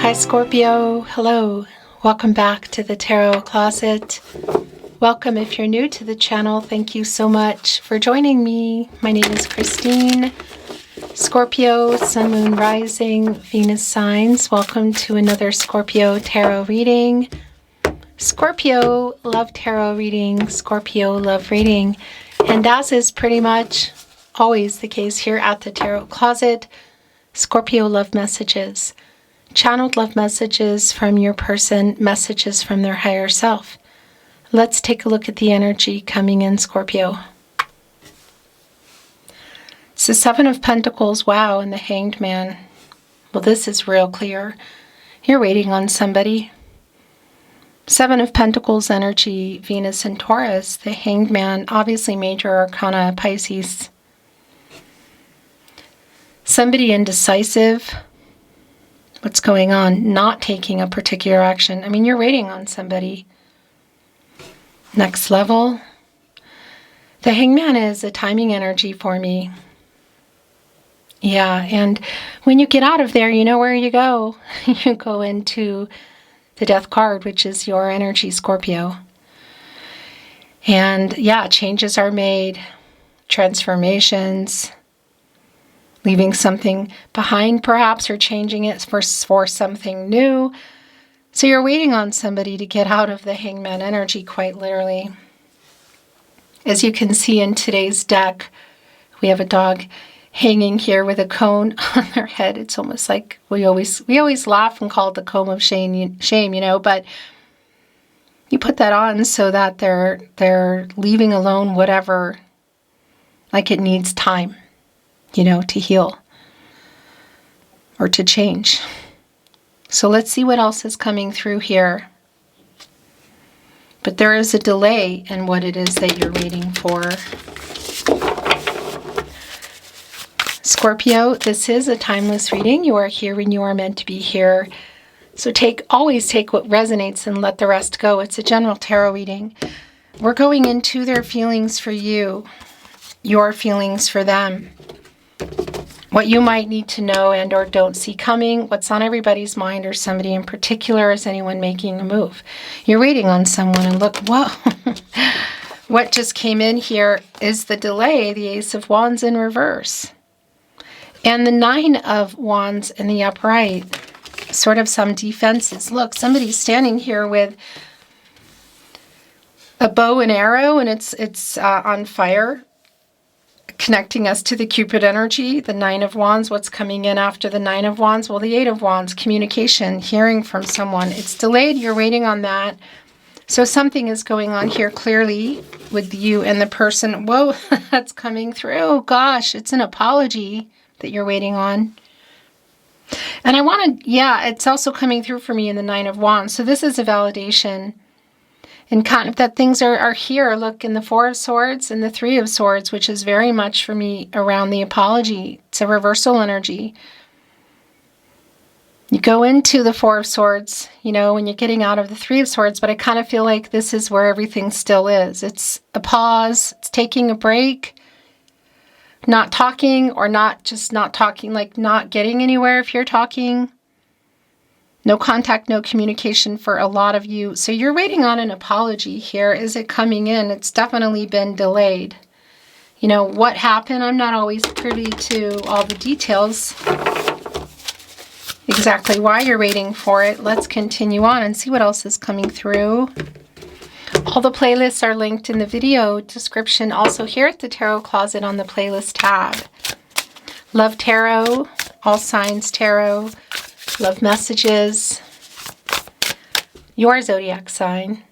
Hi Scorpio, hello. Welcome back to the Tarot Closet. Welcome if you're new to the channel. Thank you so much for joining me. My name is Christine. Scorpio, Sun, Moon, Rising, Venus signs. Welcome to another Scorpio tarot reading. Scorpio love tarot reading, Scorpio love reading. And as is pretty much always the case here at the Tarot Closet, Scorpio love messages. Channeled love messages from your person, messages from their higher self. Let's take a look at the energy coming in, Scorpio. It's the Seven of Pentacles, wow, and the Hanged Man. Well, this is real clear. You're waiting on somebody. Seven of Pentacles energy, Venus and Taurus, the Hanged Man, obviously major arcana, Pisces. Somebody indecisive. What's going on? Not taking a particular action. I mean, you're waiting on somebody. Next level. The Hangman is a timing energy for me. Yeah, and when you get out of there, you know where you go. You go into the Death card, which is your energy, Scorpio. And yeah, changes are made, transformations, leaving something behind perhaps, or changing it for something new. So you're waiting on somebody to get out of the Hangman energy, quite literally. As you can see in today's deck, we have a dog hanging here with a cone on their head. It's almost like we always laugh and call it the comb of shame, you know, but you put that on so that they're leaving alone whatever, like it needs time, you know, to heal or to change. So let's see what else is coming through here. But there is a delay in what it is that you're waiting for. Scorpio, this is a timeless reading. You are here when you are meant to be here. So always take what resonates and let the rest go. It's a general tarot reading. We're going into their feelings for you, your feelings for them, what you might need to know and or don't see coming, what's on everybody's mind or somebody in particular. Is anyone making a move? You're waiting on someone and look, whoa. What just came in here is the delay, the Ace of Wands in reverse. And the Nine of Wands in the upright, sort of some defenses. Look, somebody's standing here with a bow and arrow, and it's on fire, connecting us to the Cupid energy. The Nine of Wands, what's coming in after the Nine of Wands? Well, the Eight of Wands, communication, hearing from someone. It's delayed, you're waiting on that. So something is going on here clearly with you and the person. Whoa, that's coming through. Gosh, it's an apology that you're waiting on. And I want to, yeah, it's also coming through for me in the Nine of Wands. So this is a validation and kind of that things are here. Look, in the Four of Swords and the Three of Swords, which is very much for me around the apology. It's a reversal energy. You go into the Four of Swords, you know, when you're getting out of the Three of Swords, but I kind of feel like this is where everything still is. It's a pause, it's taking a break. Not talking, or not talking, like not getting anywhere if you're talking. No contact, no communication for a lot of you. So you're waiting on an apology here. Is it coming in? It's definitely been delayed. You know, what happened? I'm not always privy to all the details. Exactly why you're waiting for it. Let's continue on and see what else is coming through. All the playlists are linked in the video description, also here at the Tarot Closet on the playlist tab. Love Tarot, All Signs Tarot, love messages, your zodiac sign,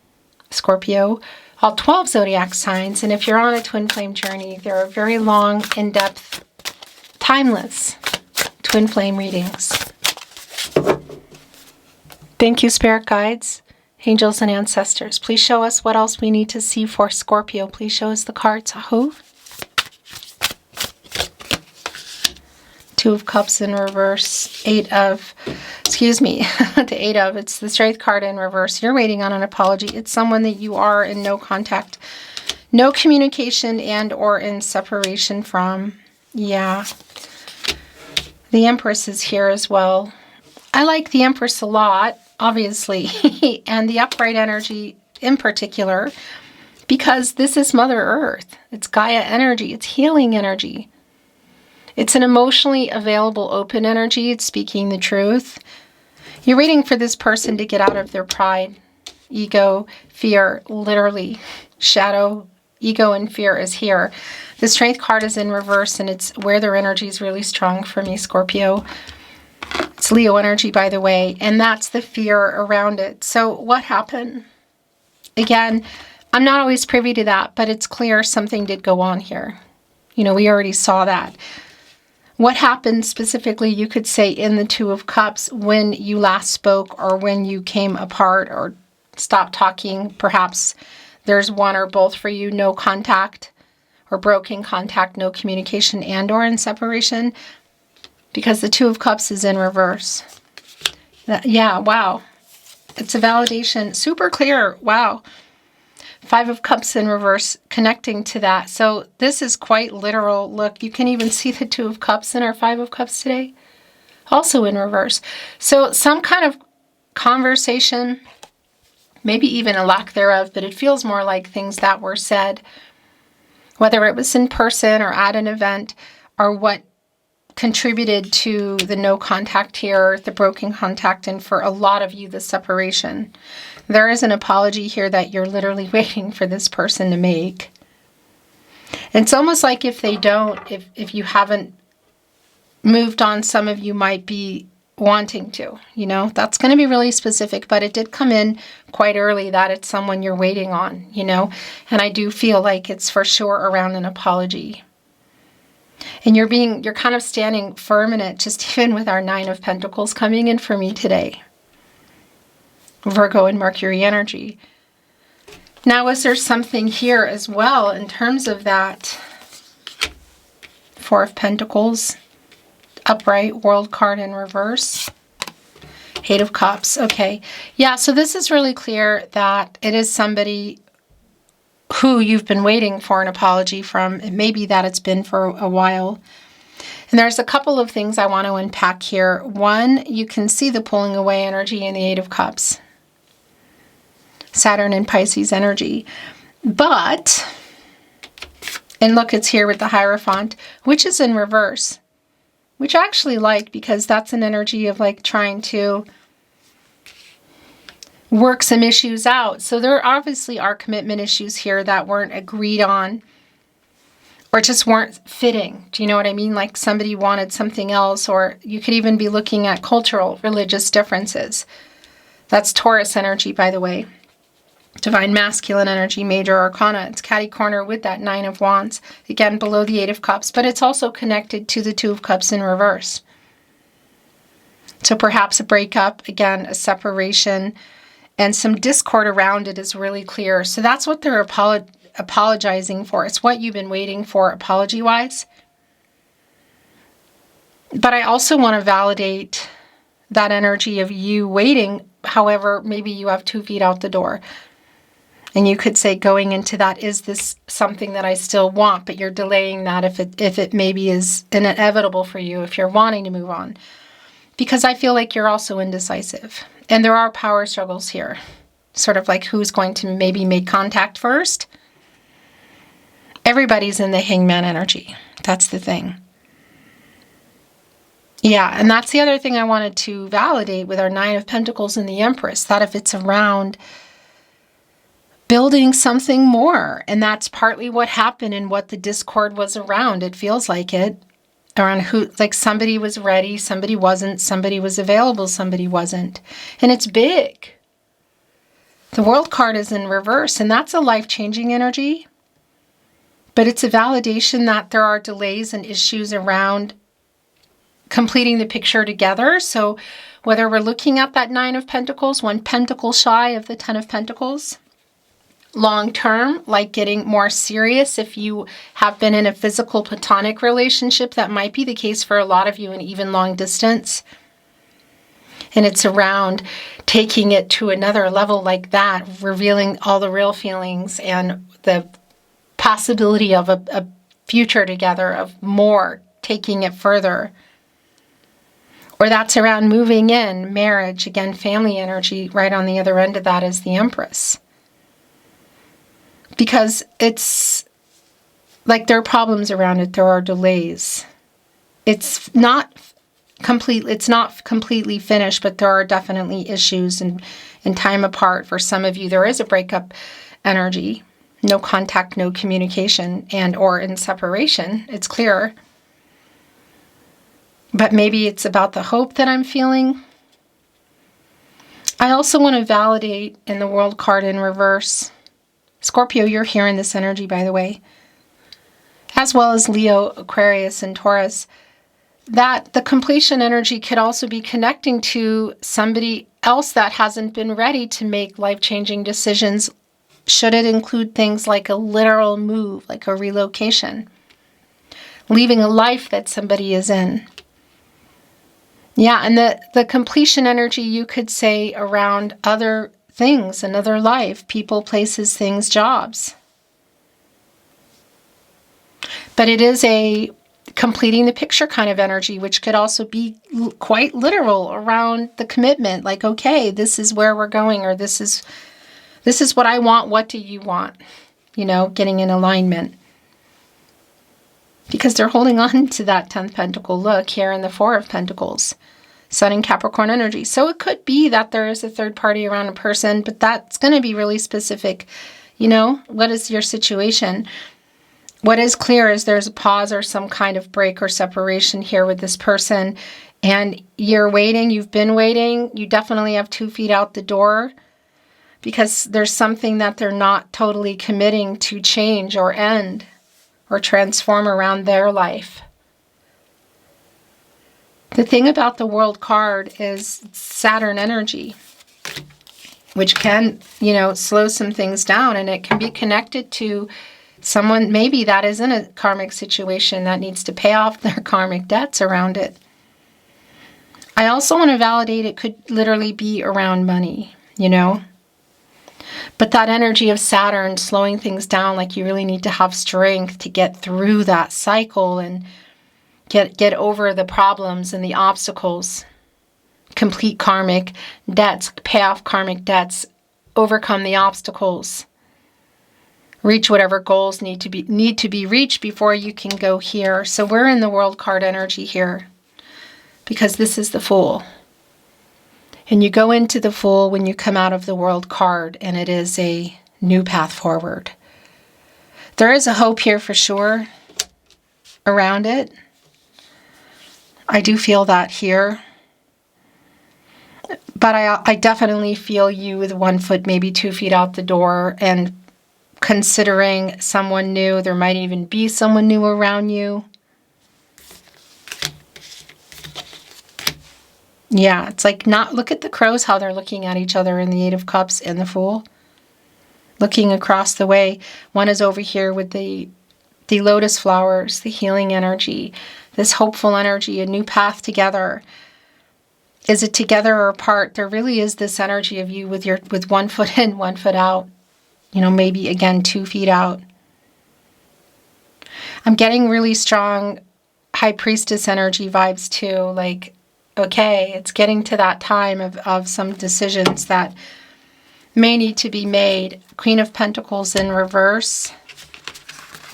Scorpio, all 12 zodiac signs. And if you're on a twin flame journey, there are very long, in-depth, timeless twin flame readings. Thank you, spirit guides, angels, and ancestors. Please show us what else we need to see for Scorpio. Please show us the cards. Two of Cups in reverse. The Eight of, it's the Strength card in reverse. You're waiting on an apology. It's someone that you are in no contact, no communication and or in separation from. Yeah. The Empress is here as well. I like the Empress a lot, obviously, and the upright energy in particular, because this is Mother Earth. It's Gaia energy. It's healing energy. It's an emotionally available, open energy. It's speaking the truth. You're waiting for this person to get out of their pride, ego, fear, literally. Shadow, ego, and fear is here. The Strength card is in reverse, and it's where their energy is really strong for me, Scorpio. It's Leo energy, by the way, and that's the fear around it. So what happened? Again, I'm not always privy to that, but it's clear something did go on here. You know, we already saw that. What happened specifically, you could say, in the Two of Cups when you last spoke or when you came apart or stopped talking. Perhaps there's one or both for you, no contact or broken contact, no communication, and or in separation, because the Two of Cups is in reverse. Yeah, wow. It's a validation. Super clear. Wow. Five of Cups in reverse connecting to that. So this is quite literal. Look, you can even see the Two of Cups in our Five of Cups today. Also in reverse. So some kind of conversation, maybe even a lack thereof, but it feels more like things that were said, whether it was in person or at an event, or what contributed to the no contact here, the broken contact, and for a lot of you, the separation. There is an apology here that you're literally waiting for this person to make. It's almost like if they don't, if you haven't moved on, some of you might be wanting to, you know, that's going to be really specific, but it did come in quite early that it's someone you're waiting on, you know, and I do feel like it's for sure around an apology. And you're kind of standing firm in it, just even with our Nine of Pentacles coming in for me today. Virgo and Mercury energy. Now, is there something here as well in terms of that Four of Pentacles, upright, World card in reverse, Eight of Cups. Okay. Yeah, so this is really clear that it is somebody who you've been waiting for an apology from. It may be that it's been for a while. And there's a couple of things I want to unpack here. One, you can see the pulling away energy in the Eight of Cups. Saturn and Pisces energy. But, and look, it's here with the Hierophant, which is in reverse, which I actually like because that's an energy of like trying to work some issues out. So there obviously are commitment issues here that weren't agreed on or just weren't fitting. Do you know what I mean? Like somebody wanted something else, or you could even be looking at cultural, religious differences. That's Taurus energy, by the way. Divine Masculine energy, Major Arcana. It's catty corner with that Nine of Wands. Again, below the Eight of Cups, but it's also connected to the Two of Cups in reverse. So perhaps a breakup, again, a separation, and some discord around it is really clear. So that's what they're apologizing for. It's what you've been waiting for apology-wise. But I also want to validate that energy of you waiting. However, maybe you have 2 feet out the door. And you could say going into that, is this something that I still want? But you're delaying that if it maybe is inevitable for you, if you're wanting to move on. Because I feel like you're also indecisive. And there are power struggles here. Sort of like who's going to maybe make contact first. Everybody's in the Hangman energy. That's the thing. Yeah, and that's the other thing I wanted to validate with our Nine of Pentacles and the Empress. That if it's around building something more. And that's partly what happened and what the discord was around. It feels like it. Around who, like somebody was ready, somebody wasn't, somebody was available, somebody wasn't. And it's big. The World card is in reverse, and that's a life-changing energy. But it's a validation that there are delays and issues around completing the picture together. So whether we're looking at that Nine of Pentacles, 1 pentacle shy of the 10 of Pentacles, long term, like getting more serious, if you have been in a physical platonic relationship, that might be the case for a lot of you, and even long distance. And it's around taking it to another level like that, revealing all the real feelings and the possibility of a future together, of more, taking it further. Or that's around moving in, marriage, again, family energy. Right on the other end of that is the Empress. Because it's like there are problems around it. There are delays. It's not completely finished, but there are definitely issues and time apart. For some of you, there is a breakup energy. No contact, no communication, and or in separation. It's clear. But maybe it's about the hope that I'm feeling. I also want to validate in the World card in reverse. Scorpio, you're here in this energy, by the way. As well as Leo, Aquarius, and Taurus. That the completion energy could also be connecting to somebody else that hasn't been ready to make life-changing decisions. Should it include things like a literal move, like a relocation? Leaving a life that somebody is in. Yeah, and the completion energy, you could say, around other things, another life, people, places, things, jobs. But it is a completing the picture kind of energy, which could also be quite literal around the commitment. Like, okay, this is where we're going, or this is what I want. What do you want? You know, getting in alignment. Because they're holding on to that 10th Pentacle look here in the 4 of Pentacles. Sun and Capricorn energy. So it could be that there is a third party around a person, but that's going to be really specific. You know, what is your situation? What is clear is there's a pause or some kind of break or separation here with this person. And you're waiting. You've been waiting. You definitely have 2 feet out the door. Because there's something that they're not totally committing to change or end or transform around their life. The thing about the World card is Saturn energy, which can, you know, slow some things down, and it can be connected to someone maybe that is in a karmic situation that needs to pay off their karmic debts around it. I also want to validate it could literally be around money, you know. But that energy of Saturn slowing things down, like you really need to have strength to get through that cycle and get over the problems and the obstacles, complete karmic debts, pay off karmic debts, overcome the obstacles, reach whatever goals need to be reached before you can go here. So we're in the World card energy here because this is the Fool. And you go into the Fool when you come out of the World card, and it is a new path forward. There is a hope here for sure around it. I do feel that here. But I definitely feel you with 1 foot, maybe 2 feet out the door, and considering someone new. There might even be someone new around you. Yeah, it's like look at the crows, how they're looking at each other in the 8 of Cups and the Fool. Looking across the way. One is over here with the lotus flowers, the healing energy, this hopeful energy, a new path together. Is it together or apart? There really is this energy of you with 1 foot in, 1 foot out. You know, maybe again 2 feet out. I'm getting really strong High Priestess energy vibes too, like, okay, it's getting to that time of some decisions that may need to be made. Queen of Pentacles in reverse.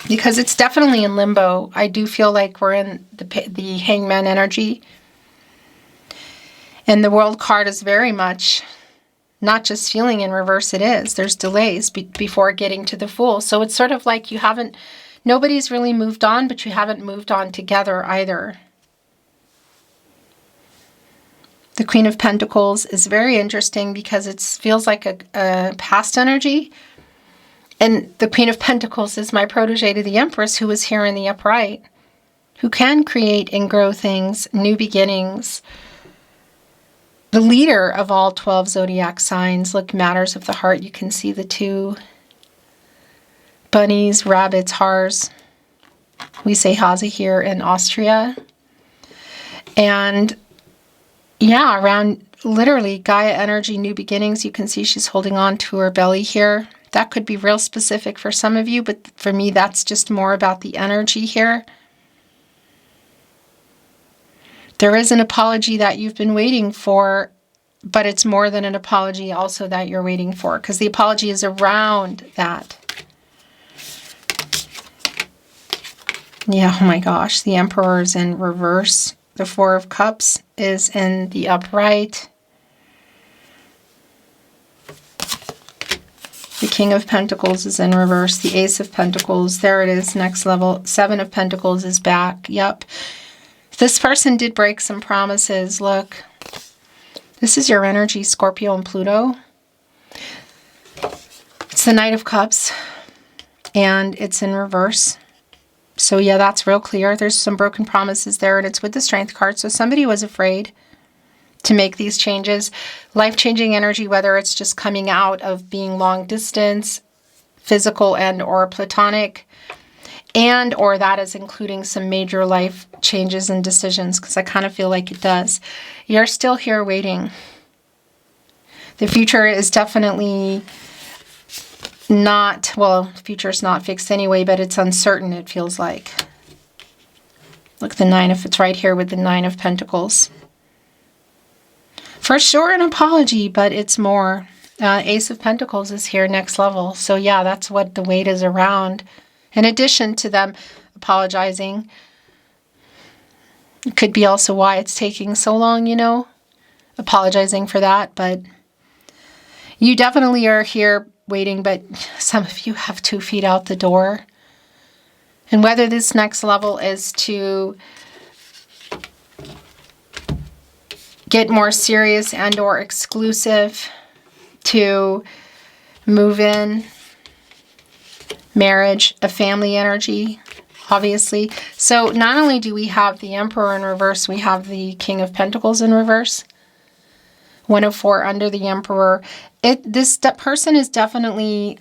Because it's definitely in limbo. I do feel like we're in the Hangman energy. And the World card is very much not just feeling in reverse, it is. There's delays before getting to the Fool. So it's sort of like nobody's really moved on, but you haven't moved on together either. The Queen of Pentacles is very interesting because it feels like a past energy. And the Queen of Pentacles is my protege to the Empress, who is here in the upright, who can create and grow things, new beginnings. The leader of all 12 zodiac signs. Look, matters of the heart. You can see the 2 bunnies, rabbits, hares. We say Hase here in Austria. And yeah, around literally Gaia energy, new beginnings. You can see she's holding on to her belly here. That could be real specific for some of you, but for me, that's just more about the energy here. There is an apology that you've been waiting for, but it's more than an apology also that you're waiting for, because the apology is around that. Yeah, oh my gosh, the Emperor is in reverse. The Four of Cups is in the upright. The King of Pentacles is in reverse. The Ace of Pentacles, there it is, next level. Seven of Pentacles is back. Yep. This person did break some promises. Look, this is your energy, Scorpio and Pluto. It's the Knight of Cups, and it's in reverse. So yeah, that's real clear. There's some broken promises there, and it's with the Strength card. So somebody was afraid to make these changes. Life-changing energy, whether it's just coming out of being long distance, physical and or platonic, and or that is including some major life changes and decisions, because I kind of feel like it does. You're still here waiting. The future is definitely not, well, the future's not fixed anyway, but it's uncertain, it feels like. Look, the Nine of, it's right here with the Nine of Pentacles. For sure an apology, but it's more. Ace of Pentacles is here, next level. So yeah, that's what the weight is around. In addition to them apologizing, it could be also why it's taking so long, you know, apologizing for that. But you definitely are here waiting, but some of you have 2 feet out the door. And whether this next level is to get more serious and or exclusive, to move in, marriage, a family energy, obviously. So not only do we have the Emperor in reverse, we have the King of Pentacles in reverse. 1 of 4 under the Emperor. This person is definitely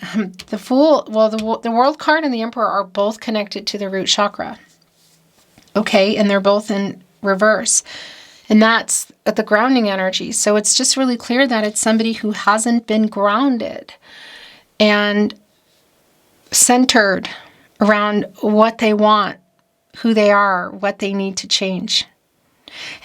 the Fool. Well, the World card and the Emperor are both connected to the root chakra. Okay, and they're both in reverse. And that's the grounding energy. So it's just really clear that it's somebody who hasn't been grounded and centered around what they want, who they are, what they need to change.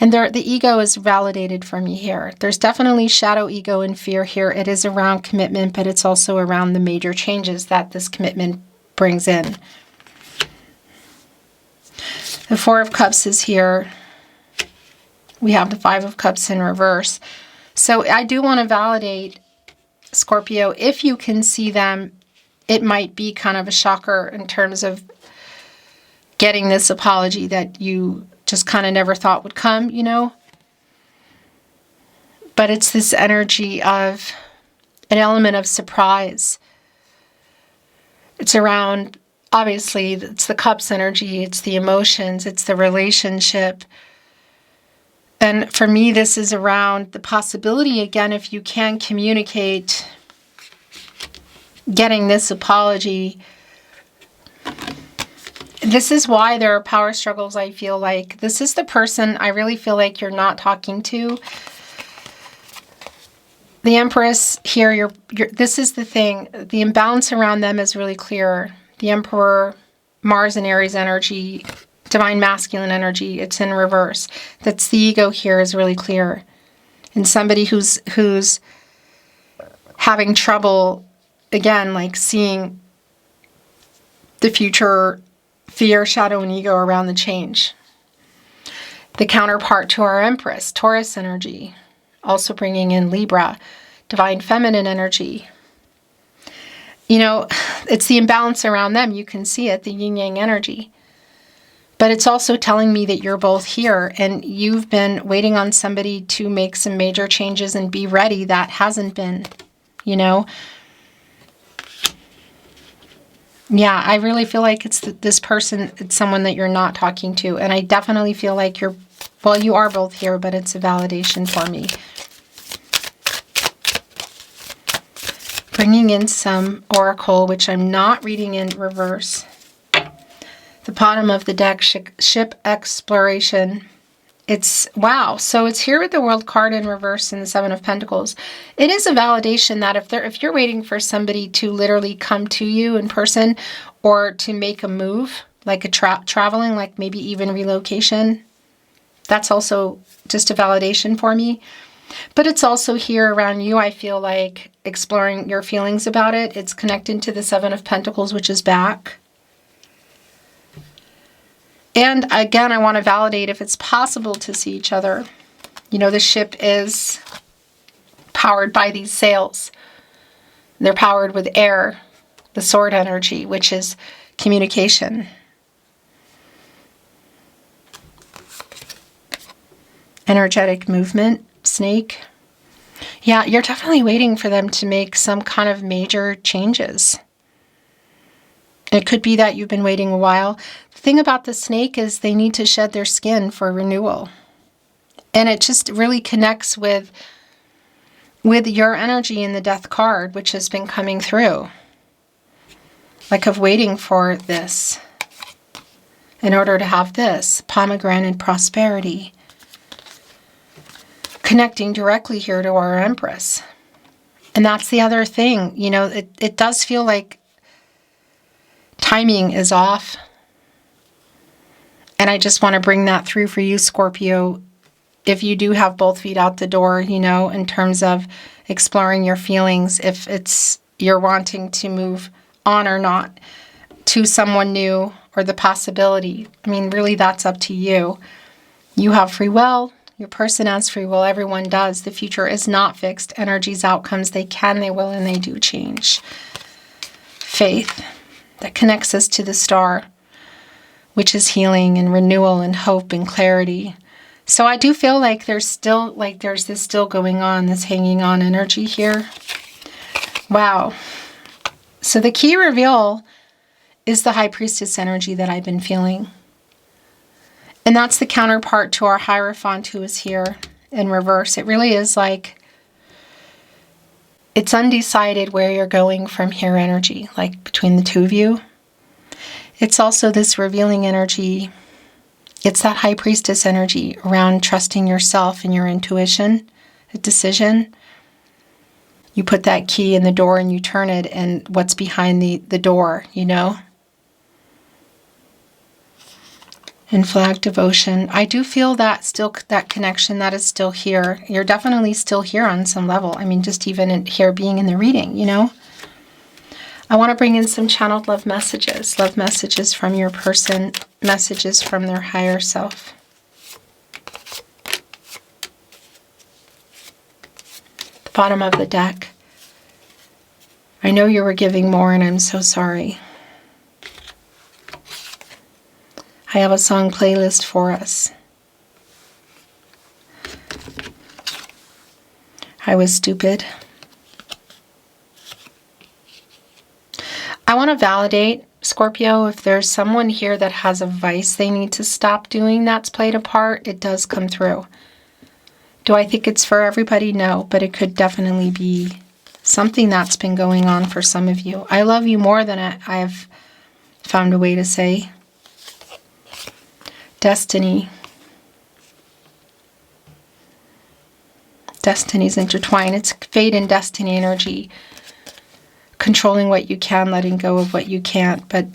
And the ego is validated for me here. There's definitely shadow ego and fear here. It is around commitment, but it's also around the major changes that this commitment brings in. The Four of Cups is here. We have the Five of Cups in reverse. So I do want to validate, Scorpio, if you can see them, it might be kind of a shocker in terms of getting this apology that you just kind of never thought would come, you know. But it's this energy of an element of surprise. It's around, obviously, it's the Cups energy, it's the emotions, it's the relationship. And for me, this is around the possibility, again, if you can communicate getting this apology. This is why there are power struggles, I feel like. This is the person I really feel like you're not talking to. The Empress here, this is the thing. The imbalance around them is really clear. The Emperor, Mars and Aries energy, divine masculine energy, it's in reverse. That's the ego here is really clear. And somebody who's having trouble, again, like seeing the future, fear, shadow, and ego around the change. The counterpart to our Empress, Taurus energy, also bringing in Libra, divine feminine energy. You know, it's the imbalance around them. You can see it, the yin-yang energy. But it's also telling me that you're both here and you've been waiting on somebody to make some major changes and be ready. That hasn't been, you know. Yeah, I really feel like it's this person, it's someone that you're not talking to. And I definitely feel like you are both here, but it's a validation for me. Bringing in some oracle, which I'm not reading in reverse. The bottom of the deck, ship exploration. It's, wow, so it's here with the World card in reverse and the Seven of Pentacles. It is a validation that if you're waiting for somebody to literally come to you in person or to make a move, like a traveling, like maybe even relocation, That's also just a validation for me. But it's also here around you, I feel like, exploring your feelings about it. It's connected to the Seven of Pentacles, which is back. And again, I want to validate if it's possible to see each other. You know, the ship is powered by these sails. They're powered with air, the sword energy, which is communication. Energetic movement, snake. Yeah, you're definitely waiting for them to make some kind of major changes. It could be that you've been waiting a while. The thing about the snake is they need to shed their skin for renewal. And it just really connects with your energy in the Death card, which has been coming through. Like of waiting for this in order to have this. Pomegranate prosperity. Connecting directly here to our Empress. And that's the other thing. You know, it does feel like timing is off. And I just want to bring that through for you, Scorpio. If you do have both feet out the door, you know, in terms of exploring your feelings, if it's you're wanting to move on or not to someone new or the possibility. I mean, really, that's up to you. You have free will. Your person has free will. Everyone does. The future is not fixed. Energies, outcomes, they can, they will, and they do change. Faith that connects us to the star, which is healing and renewal and hope and clarity. So I do feel like there's this still going on, this hanging on energy here. Wow. So the key reveal is the High Priestess energy that I've been feeling. And that's the counterpart to our Hierophant who is here in reverse. It really is like it's undecided where you're going from here energy, like between the two of you. It's also this revealing energy. It's that High Priestess energy around trusting yourself and your intuition, a decision. You put that key in the door and you turn it, and what's behind the door, you know? And flag devotion. I do feel that still, that connection that is still here. You're definitely still here on some level. I mean, just even here being in the reading, you know? I want to bring in some channeled love messages from your person, messages from their higher self. The bottom of the deck. I know you were giving more and I'm so sorry. I have a song playlist for us. I was stupid. I want to validate, Scorpio, if there's someone here that has a vice they need to stop doing that's played a part, it does come through. Do I think it's for everybody? No, but it could definitely be something that's been going on for some of you. I love you more than I've found a way to say. Destiny. Destinies intertwine. It's fate and destiny energy. Controlling what you can, letting go of what you can't, but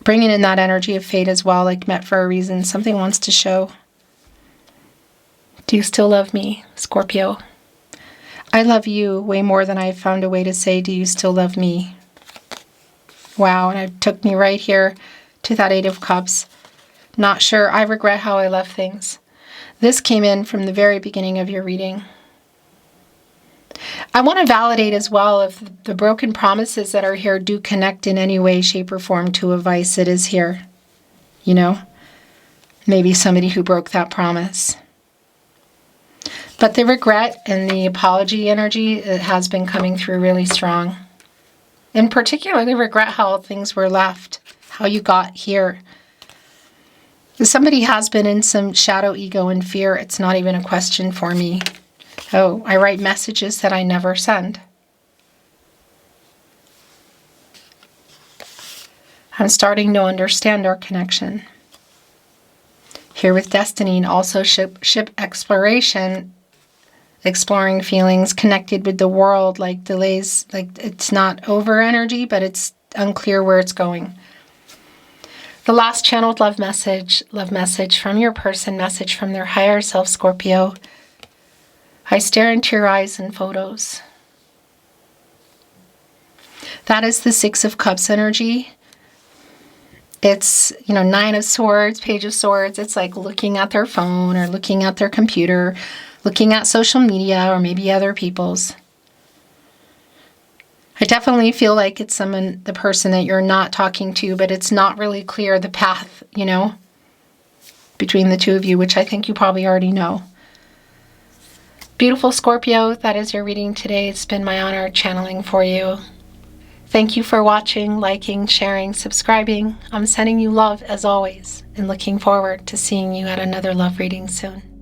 bringing in that energy of fate as well, like meant for a reason. Something wants to show. Do you still love me, Scorpio? I love you way more than I've found a way to say, do you still love me? Wow, and it took me right here to that Eight of Cups. Not sure. I regret how I left things. This came in from the very beginning of your reading. I want to validate as well if the broken promises that are here do connect in any way, shape, or form to a vice that is here. You know? Maybe somebody who broke that promise. But the regret and the apology energy, it has been coming through really strong. In particular, the regret how things were left, how you got here. Somebody has been in some shadow ego and fear. It's not even a question for me. Oh, I write messages that I never send. I'm starting to understand our connection. Here with Destiny and also ship exploration, exploring feelings connected with the world, like delays, like it's not over energy, but it's unclear where it's going. The last channeled love message from your person, message from their higher self, Scorpio. I stare into your eyes in photos. That is the Six of Cups energy. It's, Nine of Swords, Page of Swords. It's like looking at their phone or looking at their computer, looking at social media or maybe other people's. I definitely feel like it's the person that you're not talking to, but it's not really clear the path, between the two of you, which I think you probably already know. Beautiful Scorpio, that is your reading today. It's been my honor channeling for you. Thank you for watching, liking, sharing, subscribing. I'm sending you love as always and looking forward to seeing you at another love reading soon.